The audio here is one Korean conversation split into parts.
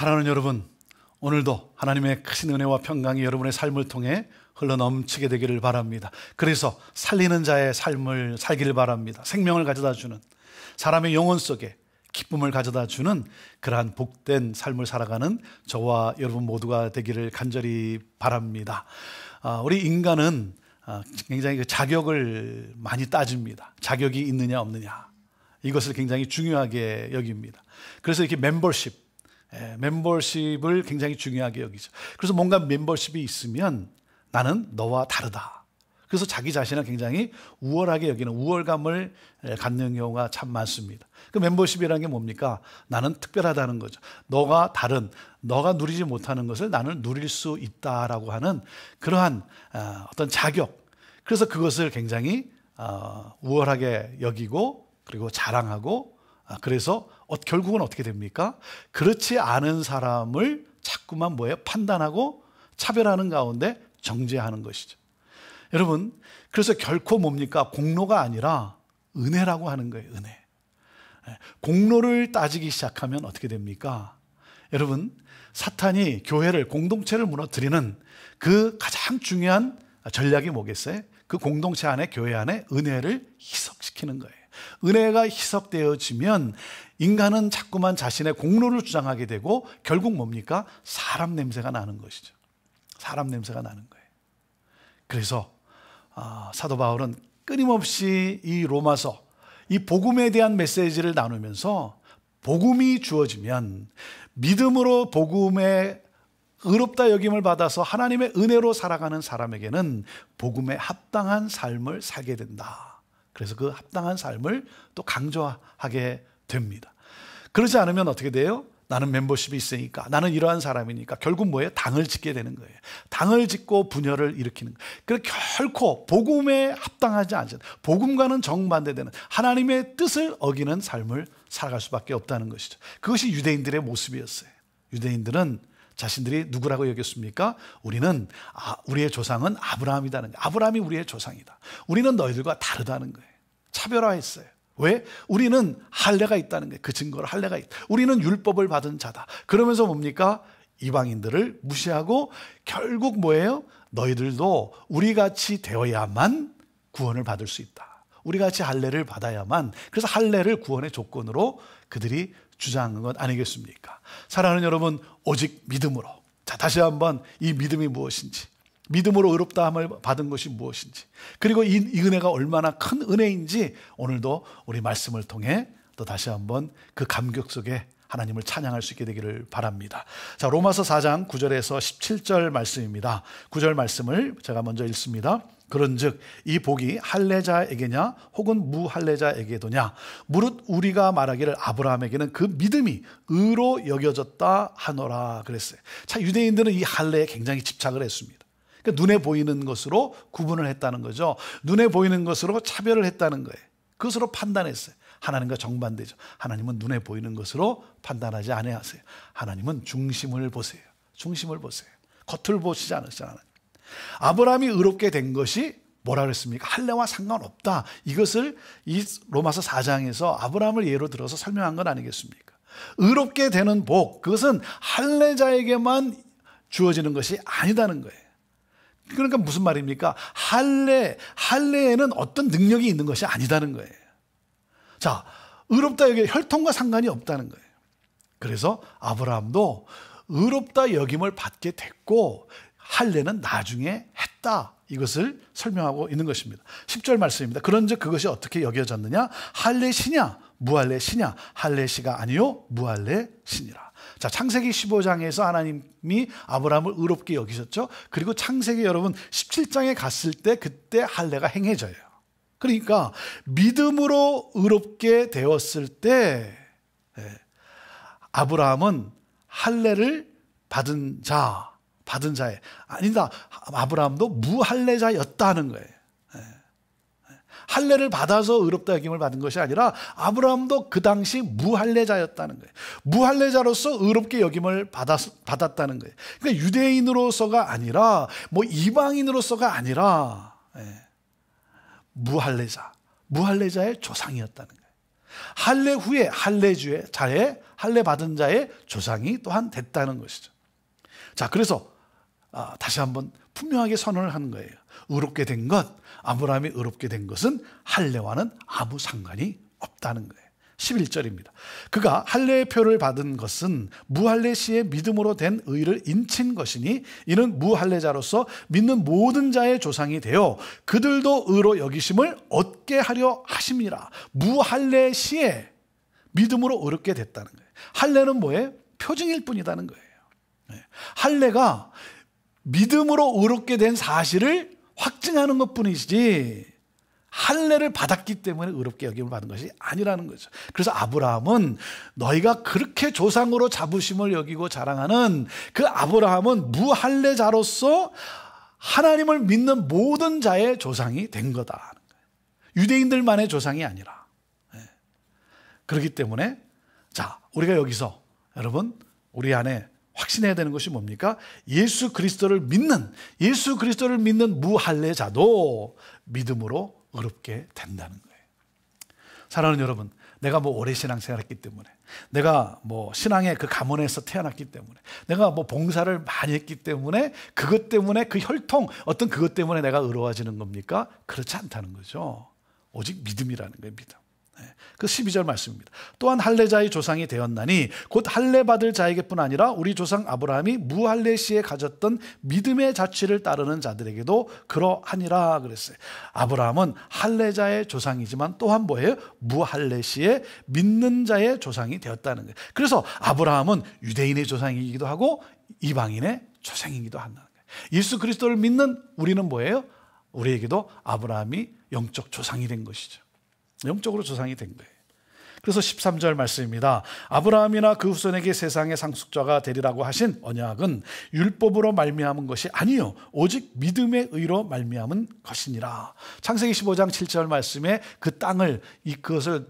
사랑하는 여러분, 오늘도 하나님의 크신 은혜와 평강이 여러분의 삶을 통해 흘러넘치게 되기를 바랍니다. 그래서 살리는 자의 삶을 살기를 바랍니다. 생명을 가져다 주는, 사람의 영혼 속에 기쁨을 가져다 주는 그러한 복된 삶을 살아가는 저와 여러분 모두가 되기를 간절히 바랍니다. 우리 인간은 굉장히 그 자격을 많이 따집니다. 자격이 있느냐 없느냐, 이것을 굉장히 중요하게 여깁니다. 그래서 이렇게 멤버십을 굉장히 중요하게 여기죠. 그래서 뭔가 멤버십이 있으면 나는 너와 다르다. 그래서 자기 자신을 굉장히 우월하게 여기는, 우월감을 갖는 경우가 참 많습니다. 그 멤버십이라는 게 뭡니까? 나는 특별하다는 거죠. 너가 다른, 너가 누리지 못하는 것을 나는 누릴 수 있다라고 하는 그러한 어떤 자격. 그래서 그것을 굉장히 우월하게 여기고 그리고 자랑하고, 그래서 결국은 어떻게 됩니까? 그렇지 않은 사람을 자꾸만 판단하고 차별하는 가운데 정죄하는 것이죠. 여러분, 그래서 결코 뭡니까? 공로가 아니라 은혜라고 하는 거예요. 은혜. 공로를 따지기 시작하면 어떻게 됩니까? 여러분, 사탄이 교회를, 공동체를 무너뜨리는 그 가장 중요한 전략이 뭐겠어요? 그 공동체 안에, 교회 안에 은혜를 희석시키는 거예요. 은혜가 희석되어지면 인간은 자꾸만 자신의 공로를 주장하게 되고 결국 뭡니까? 사람 냄새가 나는 것이죠. 사람 냄새가 나는 거예요. 그래서 사도 바울은 끊임없이 이 로마서, 이 복음에 대한 메시지를 나누면서 복음이 주어지면 믿음으로 복음의 의롭다 여김을 받아서 하나님의 은혜로 살아가는 사람에게는 복음에 합당한 삶을 살게 된다. 그래서 그 합당한 삶을 또 강조하게 됩니다. 그러지 않으면 어떻게 돼요? 나는 멤버십이 있으니까, 나는 이러한 사람이니까 결국 뭐예요? 당을 짓게 되는 거예요. 당을 짓고 분열을 일으키는 거예요. 그래서 결코 복음에 합당하지 않죠. 복음과는 정반대되는 하나님의 뜻을 어기는 삶을 살아갈 수밖에 없다는 것이죠. 그것이 유대인들의 모습이었어요. 유대인들은 자신들이 누구라고 여겼습니까? 우리의 조상은 아브라함이다는 거예요. 아브라함이 우리의 조상이다. 우리는 너희들과 다르다는 거예요. 차별화했어요. 왜? 우리는 할례가 있다는 거예요. 그 증거로 할례가 있다. 우리는 율법을 받은 자다. 그러면서 뭡니까? 이방인들을 무시하고 결국 뭐예요? 너희들도 우리같이 되어야만 구원을 받을 수 있다. 우리같이 할례를 받아야만, 그래서 할례를 구원의 조건으로 그들이 주장한 것 아니겠습니까? 사랑하는 여러분, 오직 믿음으로. 자, 다시 한번 이 믿음이 무엇인지, 믿음으로 의롭다함을 받은 것이 무엇인지, 그리고 이 은혜가 얼마나 큰 은혜인지 오늘도 우리 말씀을 통해 또 다시 한번 그 감격 속에 하나님을 찬양할 수 있게 되기를 바랍니다. 자, 로마서 4장 9절에서 17절 말씀입니다. 9절 말씀을 제가 먼저 읽습니다. 그런즉 이 복이 할례자에게냐 혹은 무할례자에게도냐, 무릇 우리가 말하기를 아브라함에게는 그 믿음이 의로 여겨졌다 하노라 그랬어요. 자, 유대인들은 이 할례에 굉장히 집착을 했습니다. 그러니까 눈에 보이는 것으로 구분을 했다는 거죠. 눈에 보이는 것으로 차별을 했다는 거예요. 그것으로 판단했어요. 하나님과 정반대죠. 하나님은 눈에 보이는 것으로 판단하지 아니하세요. 하나님은 중심을 보세요. 중심을 보세요. 겉을 보시지 않으시잖아요. 아브라함이 의롭게 된 것이 뭐라 그랬습니까? 할례와 상관없다. 이것을 이 로마서 4장에서 아브라함을 예로 들어서 설명한 건 아니겠습니까? 의롭게 되는 복, 그것은 할례자에게만 주어지는 것이 아니다는 거예요. 그러니까 무슨 말입니까? 할례에는 어떤 능력이 있는 것이 아니다는 거예요. 자, 의롭다 여기 혈통과 상관이 없다는 거예요. 그래서 아브라함도 의롭다 여김을 받게 됐고 할례는 나중에 했다. 이것을 설명하고 있는 것입니다. 10절 말씀입니다. 그런즉 그것이 어떻게 여겨졌느냐? 할례시냐 무할례시냐? 할례시가 아니요 무할례시니라. 자, 창세기 15장에서 하나님이 아브라함을 의롭게 여기셨죠. 그리고 창세기 여러분 17장에 갔을 때 그때 할례가 행해져요. 그러니까 믿음으로 의롭게 되었을 때 아브라함은 할례를 받은 자의 아니다. 아브라함도 무할례자였다는 거예요. 할례를 받아서 의롭다 여김을 받은 것이 아니라 아브라함도 그 당시 무할례자였다는 거예요. 무할례자로서 의롭게 여김을 받았다는 거예요. 그러니까 유대인으로서가 아니라 이방인으로서가 아니라 무할례자의 조상이었다는 거예요. 할례 후에 할례 받은 자의 조상이 또한 됐다는 것이죠. 자, 그래서 다시 한번 분명하게 선언을 하는 거예요. 의롭게 된 것, 아브라함이 의롭게 된 것은 할례와는 아무 상관이 없다는 거예요. 11절입니다. 그가 할례의 표를 받은 것은 무할례 시에 믿음으로 된 의를 인친 것이니 이는 무할례자로서 믿는 모든 자의 조상이 되어 그들도 의로 여기심을 얻게 하려 하심이라. 무할례 시에 믿음으로 의롭게 됐다는 거예요. 할례는 뭐예요? 표징일 뿐이라는 거예요. 할례가 믿음으로 의롭게 된 사실을 확증하는 것뿐이지 할례를 받았기 때문에 의롭게 여김을 받은 것이 아니라는 거죠. 그래서 아브라함은 너희가 그렇게 조상으로 자부심을 여기고 자랑하는 그 아브라함은 무할례자로서 하나님을 믿는 모든 자의 조상이 된 거다. 유대인들만의 조상이 아니라. 그렇기 때문에 자, 우리가 여기서 여러분 우리 안에 확신해야 되는 것이 뭡니까? 예수 그리스도를 믿는 무할례자도 믿음으로 의롭게 된다는 거예요. 사랑하는 여러분, 내가 오래 신앙생활했기 때문에, 내가 신앙의 그 가문에서 태어났기 때문에, 내가 봉사를 많이 했기 때문에, 그것 때문에 그 혈통, 어떤 그것 때문에 내가 의로워지는 겁니까? 그렇지 않다는 거죠. 오직 믿음이라는 거예요, 믿음. 그 12절 말씀입니다. 또한 할례자의 조상이 되었나니 곧 할례 받을 자에게뿐 아니라 우리 조상 아브라함이 무할례 시에 가졌던 믿음의 자취를 따르는 자들에게도 그러하니라 그랬어요. 아브라함은 할례자의 조상이지만 또한 뭐예요? 무할례 시에 믿는 자의 조상이 되었다는 거예요. 그래서 아브라함은 유대인의 조상이기도 하고 이방인의 조상이기도 한다는 거예요. 예수 그리스도를 믿는 우리는 뭐예요? 우리에게도 아브라함이 영적 조상이 된 것이죠. 영적으로 조상이 된 거예요. 그래서 13절 말씀입니다. 아브라함이나 그 후손에게 세상의 상속자가 되리라고 하신 언약은 율법으로 말미암은 것이 아니요 오직 믿음의 의로 말미암은 것이니라. 창세기 15장 7절 말씀에 그 땅을 그것을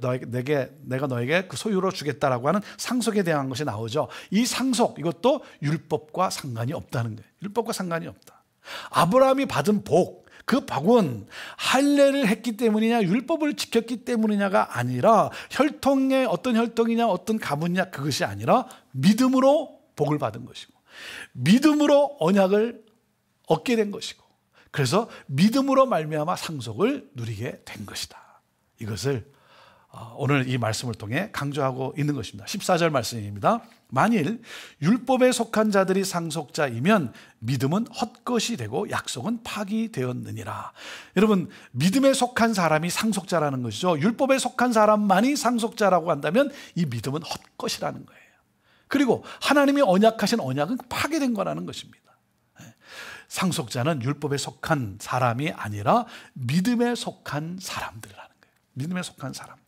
내가 너에게 그 소유로 주겠다라고 하는 상속에 대한 것이 나오죠. 이 상속 이것도 율법과 상관이 없다는 거예요. 율법과 상관이 없다. 아브라함이 받은 복, 그 복은 할례를 했기 때문이냐 율법을 지켰기 때문이냐가 아니라 혈통의 어떤 혈통이냐 어떤 가문이냐 그것이 아니라 믿음으로 복을 받은 것이고 믿음으로 언약을 얻게 된 것이고 그래서 믿음으로 말미암아 상속을 누리게 된 것이다. 이것을 오늘 이 말씀을 통해 강조하고 있는 것입니다. 14절 말씀입니다. 만일 율법에 속한 자들이 상속자이면 믿음은 헛것이 되고 약속은 파기되었느니라. 여러분, 믿음에 속한 사람이 상속자라는 것이죠. 율법에 속한 사람만이 상속자라고 한다면 이 믿음은 헛것이라는 거예요. 그리고 하나님이 언약하신 언약은 파괴된 거라는 것입니다. 상속자는 율법에 속한 사람이 아니라 믿음에 속한 사람들이라는 거예요. 믿음에 속한 사람들.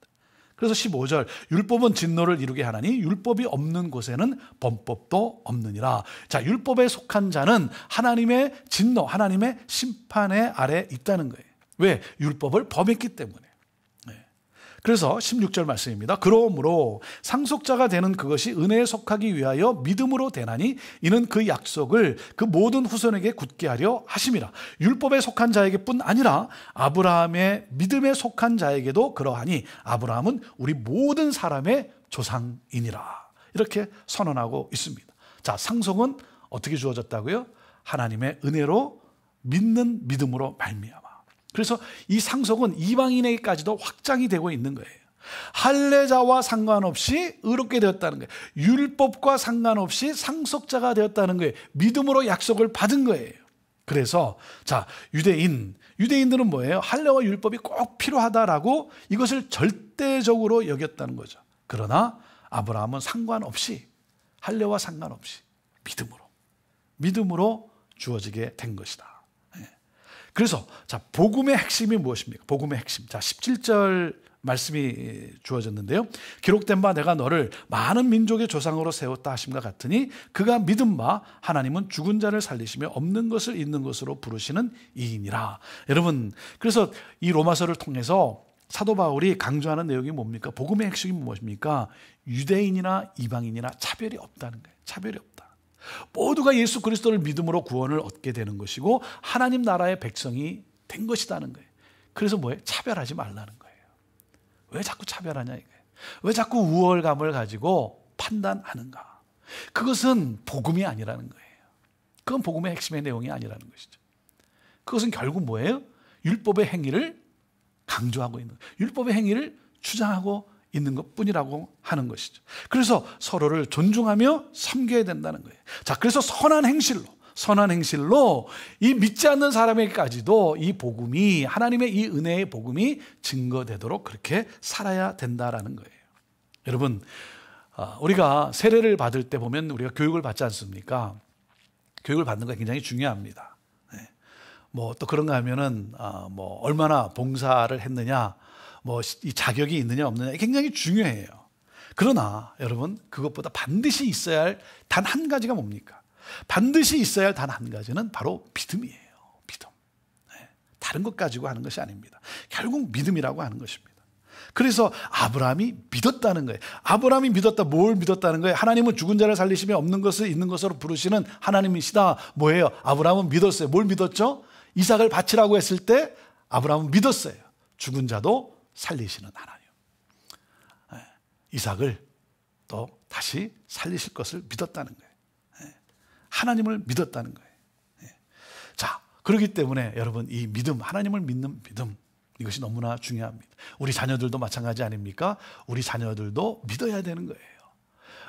그래서 15절 율법은 진노를 이루게 하나니 율법이 없는 곳에는 범법도 없느니라. 자, 율법에 속한 자는 하나님의 진노, 하나님의 심판의 아래 있다는 거예요. 왜? 율법을 범했기 때문에. 그래서 16절 말씀입니다. 그러므로 상속자가 되는 그것이 은혜에 속하기 위하여 믿음으로 되나니 이는 그 약속을 그 모든 후손에게 굳게 하려 하심이라. 율법에 속한 자에게뿐 아니라 아브라함의 믿음에 속한 자에게도 그러하니 아브라함은 우리 모든 사람의 조상이니라. 이렇게 선언하고 있습니다. 자, 상속은 어떻게 주어졌다고요? 하나님의 은혜로 믿는 믿음으로 말미암아. 그래서 이 상속은 이방인에게까지도 확장이 되고 있는 거예요. 할례자와 상관없이 의롭게 되었다는 거예요. 율법과 상관없이 상속자가 되었다는 거예요. 믿음으로 약속을 받은 거예요. 그래서 자, 유대인들은 뭐예요? 할례와 율법이 꼭 필요하다라고 이것을 절대적으로 여겼다는 거죠. 그러나 아브라함은 상관없이 할례와 상관없이 믿음으로 주어지게 된 것이다. 그래서 자, 복음의 핵심이 무엇입니까? 복음의 핵심. 자, 17절 말씀이 주어졌는데요. 기록된 바 내가 너를 많은 민족의 조상으로 세웠다 하심과 같으니 그가 믿은 바 하나님은 죽은 자를 살리시며 없는 것을 있는 것으로 부르시는 이이니라. 여러분, 그래서 이 로마서를 통해서 사도 바울이 강조하는 내용이 뭡니까? 복음의 핵심이 무엇입니까? 유대인이나 이방인이나 차별이 없다는 거예요. 차별이 없다. 모두가 예수 그리스도를 믿음으로 구원을 얻게 되는 것이고 하나님 나라의 백성이 된 것이라는 거예요. 그래서 뭐예요? 차별하지 말라는 거예요. 왜 자꾸 차별하냐 이거예요. 왜 자꾸 우월감을 가지고 판단하는가? 그것은 복음이 아니라는 거예요. 그건 복음의 핵심의 내용이 아니라는 것이죠. 그것은 결국 뭐예요? 율법의 행위를 강조하고 있는, 율법의 행위를 주장하고 있는 것뿐이라고 하는 것이죠. 그래서 서로를 존중하며 섬겨야 된다는 거예요. 자, 그래서 선한 행실로 이 믿지 않는 사람에게까지도 이 복음이, 하나님의 이 은혜의 복음이 증거되도록 그렇게 살아야 된다라는 거예요. 여러분, 우리가 세례를 받을 때 보면 우리가 교육을 받지 않습니까? 교육을 받는 거 굉장히 중요합니다. 뭐 또 그런가 하면은 뭐 얼마나 봉사를 했느냐, 뭐 이 자격이 있느냐 없느냐 굉장히 중요해요. 그러나 여러분, 그것보다 반드시 있어야 할 단 한 가지가 뭡니까? 반드시 있어야 할 단 한 가지는 바로 믿음이에요. 믿음. 다른 것 가지고 하는 것이 아닙니다. 결국 믿음이라고 하는 것입니다. 그래서 아브라함이 믿었다는 거예요. 아브라함이 믿었다. 뭘 믿었다는 거예요? 하나님은 죽은 자를 살리시며 없는 것을 있는 것으로 부르시는 하나님이시다. 뭐예요? 아브라함은 믿었어요. 뭘 믿었죠? 이삭을 바치라고 했을 때 아브라함은 믿었어요. 죽은 자도 살리시는 하나님. 이삭을 또 다시 살리실 것을 믿었다는 거예요. 하나님을 믿었다는 거예요. 자, 그렇기 때문에 여러분, 이 믿음, 하나님을 믿는 믿음, 이것이 너무나 중요합니다. 우리 자녀들도 마찬가지 아닙니까? 우리 자녀들도 믿어야 되는 거예요.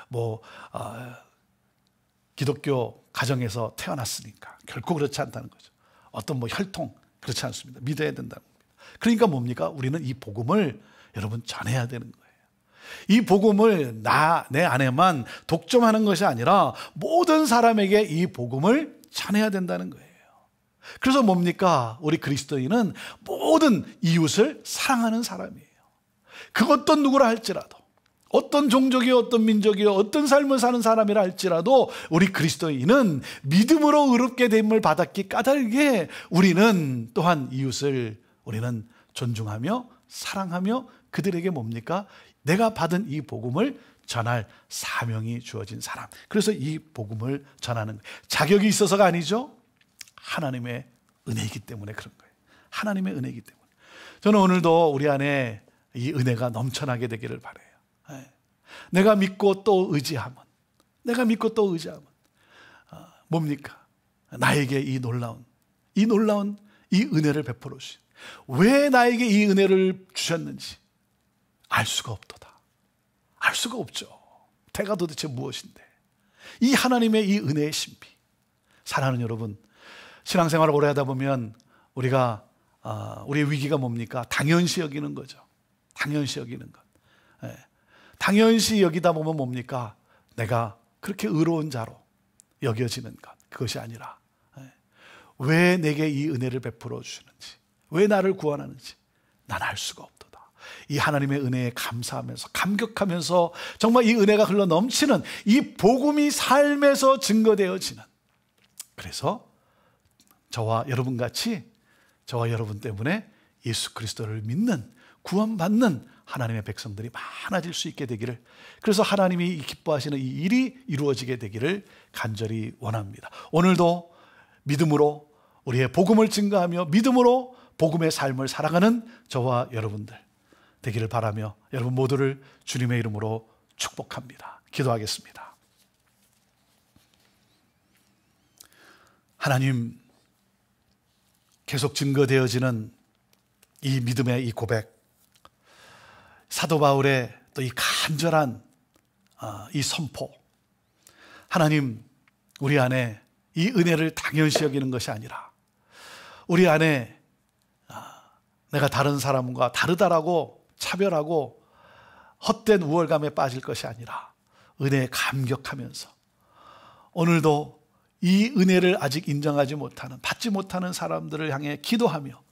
뭐 기독교 가정에서 태어났으니까 결코 그렇지 않다는 거죠. 어떤 뭐 혈통, 그렇지 않습니다. 믿어야 된다는 겁니다. 그러니까 뭡니까? 우리는 이 복음을 여러분 전해야 되는 거예요. 이 복음을 내 안에만 독점하는 것이 아니라 모든 사람에게 이 복음을 전해야 된다는 거예요. 그래서 뭡니까? 우리 그리스도인은 모든 이웃을 사랑하는 사람이에요. 그 어떤 누구라 할지라도, 어떤 종족이요, 어떤 민족이요, 어떤 삶을 사는 사람이라 할지라도 우리 그리스도인은 믿음으로 의롭게 됨을 받았기 까닭에 우리는 또한 이웃을 우리는 존중하며 사랑하며 그들에게 뭡니까? 내가 받은 이 복음을 전할 사명이 주어진 사람. 그래서 이 복음을 전하는 자격이 있어서가 아니죠. 하나님의 은혜이기 때문에 그런 거예요. 하나님의 은혜이기 때문에. 저는 오늘도 우리 안에 이 은혜가 넘쳐나게 되기를 바라요. 내가 믿고 또 의지하면, 뭡니까? 나에게 이 놀라운 이 은혜를 베풀어 주신, 왜 나에게 이 은혜를 주셨는지 알 수가 없도다. 알 수가 없죠. 대가 도대체 무엇인데? 이 하나님의 이 은혜의 신비. 사랑하는 여러분, 신앙생활을 오래 하다 보면 우리가 우리의 위기가 뭡니까? 당연시 여기는 거죠. 당연시 여기는 것. 당연시 여기다 보면 뭡니까? 내가 그렇게 의로운 자로 여겨지는 것. 그것이 아니라 왜 내게 이 은혜를 베풀어 주시는지, 왜 나를 구원하는지 난 알 수가 없도다. 이 하나님의 은혜에 감사하면서 감격하면서 정말 이 은혜가 흘러 넘치는 이 복음이 삶에서 증거되어지는, 그래서 저와 여러분 같이, 저와 여러분 때문에 예수 그리스도를 믿는, 구원받는 하나님의 백성들이 많아질 수 있게 되기를, 그래서 하나님이 기뻐하시는 이 일이 이루어지게 되기를 간절히 원합니다. 오늘도 믿음으로 우리의 복음을 증거하며 믿음으로 복음의 삶을 살아가는 저와 여러분들 되기를 바라며 여러분 모두를 주님의 이름으로 축복합니다. 기도하겠습니다. 하나님, 계속 증거되어지는 이 믿음의 이 고백, 사도 바울의 또 이 간절한 이 선포, 하나님, 우리 안에 이 은혜를 당연시 여기는 것이 아니라 우리 안에 내가 다른 사람과 다르다라고 차별하고 헛된 우월감에 빠질 것이 아니라 은혜에 감격하면서 오늘도 이 은혜를 아직 인정하지 못하는, 받지 못하는 사람들을 향해 기도하며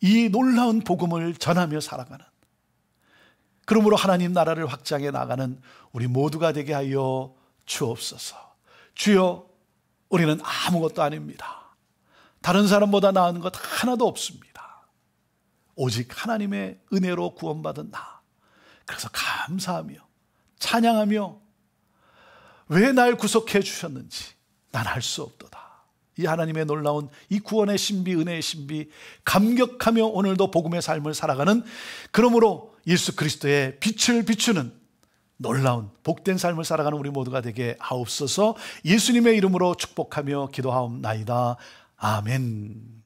이 놀라운 복음을 전하며 살아가는, 그러므로 하나님 나라를 확장해 나가는 우리 모두가 되게 하여 주옵소서. 주여, 우리는 아무것도 아닙니다. 다른 사람보다 나은 것 하나도 없습니다. 오직 하나님의 은혜로 구원받은 나. 그래서 감사하며 찬양하며 왜 날 구속해 주셨는지 난 알 수 없도다. 이 하나님의 놀라운 이 구원의 신비, 은혜의 신비 감격하며 오늘도 복음의 삶을 살아가는, 그러므로 예수 그리스도의 빛을 비추는 놀라운 복된 삶을 살아가는 우리 모두가 되게 하옵소서. 예수님의 이름으로 축복하며 기도하옵나이다. 아멘.